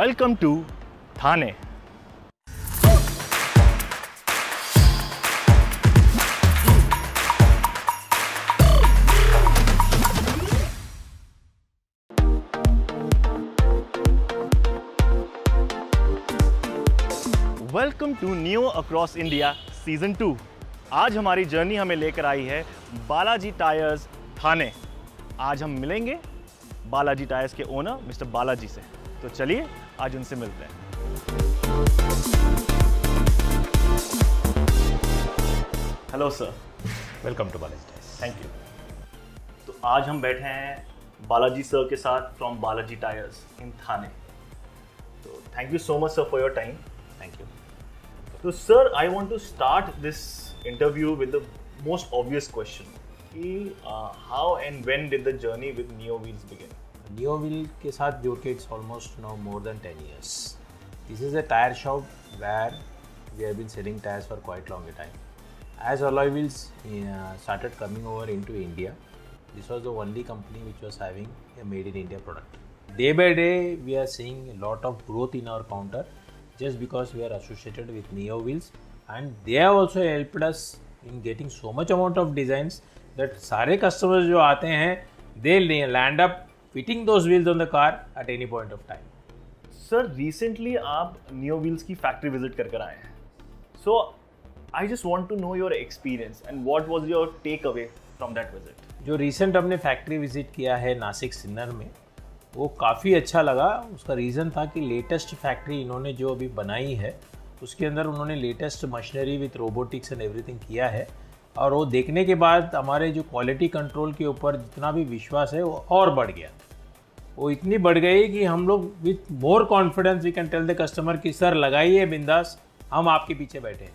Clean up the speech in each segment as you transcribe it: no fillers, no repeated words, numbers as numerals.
Welcome to Thane. Welcome to Neo across India season 2। आज हमारी journey हमें लेकर आई है बालाजी टायर्स थाने। आज हम मिलेंगे बालाजी टायर्स के ओनर मिस्टर बालाजी से। तो चलिए आज उनसे मिलते हैं। Hello sir, welcome to Balaji tyres. Thank you. तो आज हम बैठे हैं बालाजी सर के साथ from Balaji tyres in Thane. तो thank you so much sir for your time. Thank you. So sir, I want to start this interview with the most obvious question. How and when did the journey with Neo Wheels begin? Neo Wheel के साथ जुड़ के it's almost now more than 10 years. This is a tire shop where we have been selling tires for quite long a time. As Alloy Wheels started coming over into India, this was the only company which was having a made in India product. Day by day, we are seeing a lot of growth in our counter. Just because we are associated with Neo Wheels, and they have also helped us in getting so much amount of designs that सारे customers जो आते हैं they land up fitting those wheels on the car at any point of time. Sir, recently आप Neo Wheels की factory visit कर आए हैं. So I just want to know your experience and what was your takeaway from that visit. जो recent हमने factory visit किया है नासिक सिन्नर में, वो काफ़ी अच्छा लगा। उसका रीज़न था कि लेटेस्ट फैक्ट्री इन्होंने जो अभी बनाई है उसके अंदर उन्होंने latest machinery with robotics and everything किया है, और वो देखने के बाद हमारे जो क्वालिटी कंट्रोल के ऊपर जितना भी विश्वास है वो और बढ़ गया। वो इतनी बढ़ गई कि हम लोग with more confidence we can tell the customer कि सर लगाइए बिंदास, हम आपके पीछे बैठे हैं।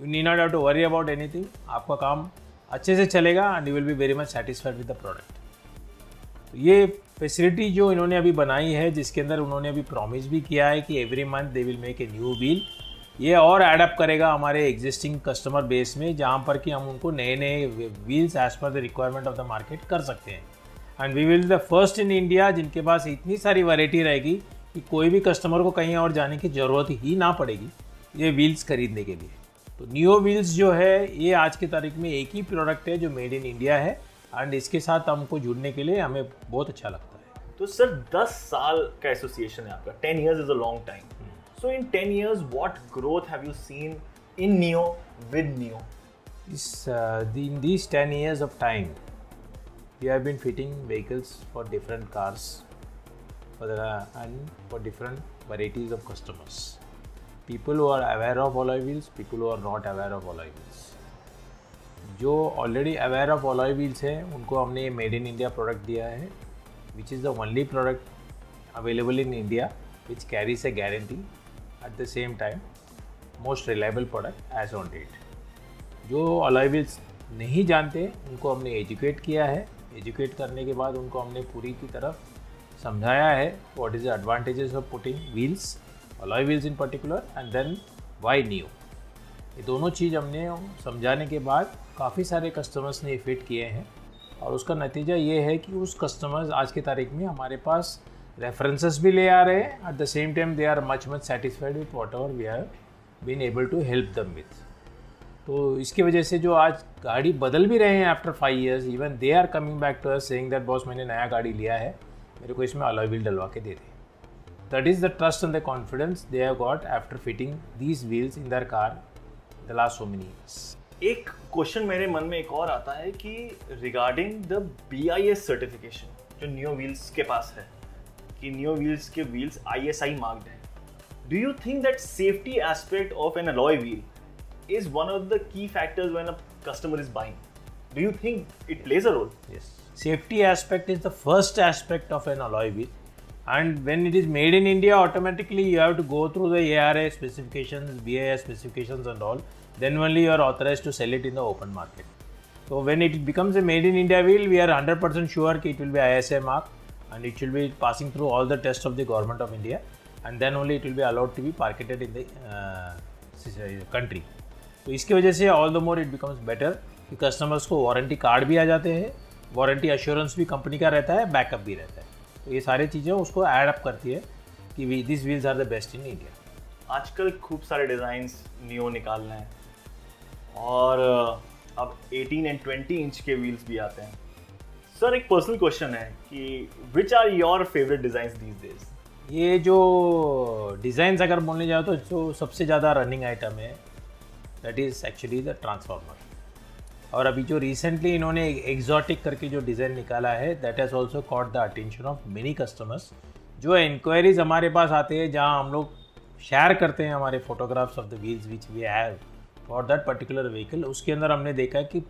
You need not have to worry about anything, आपका काम अच्छे से चलेगा and you will be very much satisfied with the product. ये फैसिलिटी जो इन्होंने अभी बनाई है, जिसके अंदर उन्होंने अभी प्रॉमिस भी किया है कि every month they will make a new wheel, ये और एडअप करेगा हमारे एग्जिस्टिंग कस्टमर बेस में, जहाँ पर कि हम उनको नए नए wheels as per the requirement of the market कर सकते हैं। And we will the first in India जिनके पास इतनी सारी वैरायटी रहेगी कि कोई भी कस्टमर को कहीं और जाने की ज़रूरत ही ना पड़ेगी ये व्हील्स खरीदने के लिए। तो नियो व्हील्स जो है ये आज की तारीख में एक ही प्रोडक्ट है जो मेड इन इंडिया है, एंड इसके साथ हमको जुड़ने के लिए हमें बहुत अच्छा लगता है। तो सर 10 साल का एसोसिएशन है आपका, 10 years is a long time. So in 10 years, what growth have you seen in Neo with Neo? In these 10 years of time, we have been fitting vehicles for different cars and for different varieties of customers. People who are aware of alloy wheels, people who are not aware of alloy wheels. जो already aware of alloy wheels हैं उनको हमने ये made in India product दिया है, which is the only product available in India which carries a guarantee at the same time most reliable product as on date. जो alloy wheels नहीं जानते उनको हमने एजुकेट किया है, एजुकेट करने के बाद उनको हमने पूरी की तरफ समझाया है what is the advantages of putting wheels, alloy wheels in particular, and then why neo. ये दोनों चीज़ हमने समझाने के बाद काफ़ी सारे कस्टमर्स ने फिट किए हैं, और उसका नतीजा ये है कि उस कस्टमर्स आज की तारीख में हमारे पास रेफरेंसेस भी ले आ रहे हैं, at the same time they are much satisfied with whatever we have been able to help them with. तो इसकी वजह से जो आज गाड़ी बदल भी रहे हैं after 5 years, even they are coming back to us saying that boss मैंने नया गाड़ी लिया है, मेरे को इसमें अलॉय व्हील डलवा के दे दें। That is the trust and the confidence they have got after fitting these wheels in their car the last so many years. एक क्वेश्चन मेरे मन में एक और आता है कि रिगार्डिंग द BIS सर्टिफिकेशन जो नियो व्हील्स के पास है, कि नियो व्हील्स के व्हील्स ISI मार्क्ड हैं। Do you think that safety aspect of N alloy wheel is one of the key factors when a customer is buying? Do you think it plays a role? Yes, safety aspect is the first aspect of an alloy wheel, and when it is made in India, automatically you have to go through the ARA specifications, BIS specifications and all. Then only you are authorized to sell it in the open market. So when it becomes a made in India wheel, we are 100% sure that it will be ISI mark, and it should be passing through all the tests of the government of India, and then only it will be allowed to be marketed in the country. तो इसकी वजह से all the more it becomes better कि customers को warranty card भी आ जाते हैं, warranty assurance भी कंपनी का रहता है, बैकअप भी रहता है। तो ये सारी चीज़ें उसको ऐड अप करती है कि this wheels are the best in India. आजकल खूब सारे डिज़ाइंस नियो निकाल रहे हैं और अब 18 एंड 20 इंच के व्हील्स भी आते हैं। सर एक पर्सनल क्वेश्चन है कि which are your favourite designs these days? ये जो डिज़ाइंस अगर बोलने जाओ तो जो सबसे ज़्यादा रनिंग आइटम है that is actually the transformer. और अभी जो रिसेंटली इन्होंने एग्जॉटिक करके जो डिज़ाइन निकाला है that has also caught the attention of many customers. जो इंक्वायरीज हमारे पास आते हैं जहाँ हम लोग शेयर करते हैं हमारे photographs of the wheels which we have for that particular vehicle, उसके अंदर हमने देखा है कि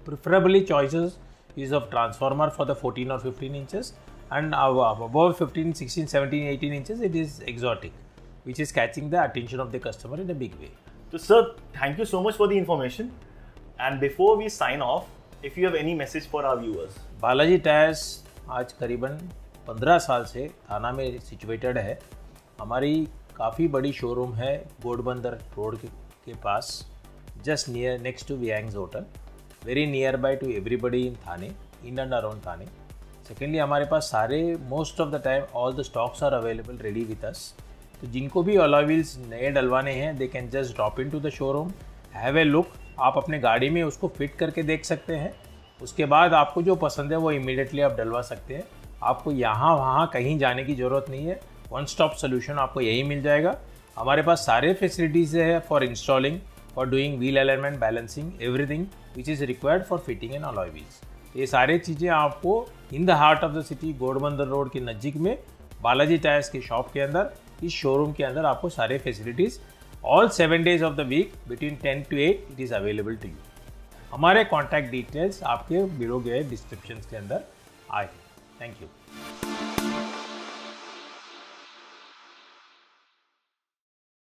preferably choices is of transformer for the 14 और 15 inches and above 15, 16, 17, 18 inches it is exotic, which is catching the attention of the customer in a big way. So sir, thank you so much for the information, and before we sign off, if you have any message for our viewers. Balaji tyres आज करीबन 15 साल से थाना में situated है। हमारी काफ़ी बड़ी शोरूम है घोड़बंदर रोड के पास, just near next to Vihang's hotel, very near by to everybody in Thane, in and around Thane. Secondly हमारे पास सारे most of the time all the stocks are available ready with us. तो जिनको भी अलॉय व्हील्स नए डलवाने हैं they can just drop in to the showroom, have a look. आप अपने गाड़ी में उसको फिट करके देख सकते हैं, उसके बाद आपको जो पसंद है वो इमीडिएटली आप डलवा सकते हैं। आपको यहाँ वहाँ कहीं जाने की ज़रूरत नहीं है, वन स्टॉप सोल्यूशन आपको यही मिल जाएगा। हमारे पास सारे फैसिलिटीज़ है for installing, for doing wheel alignment, balancing, everything which is required for fitting N alloy wheels. ये सारी चीज़ें आपको in the heart of the city Ghodbunder road के नज़दीक में बालाजी टायर्स की शॉप के अंदर, इस शोरूम के अंदर आपको सारे facilities all 7 days of the week between 10 to 8 it is available to you. हमारे कॉन्टैक्ट डिटेल्स आपके बिलो गए डिस्क्रिप्शन के अंदर आए। Thank you.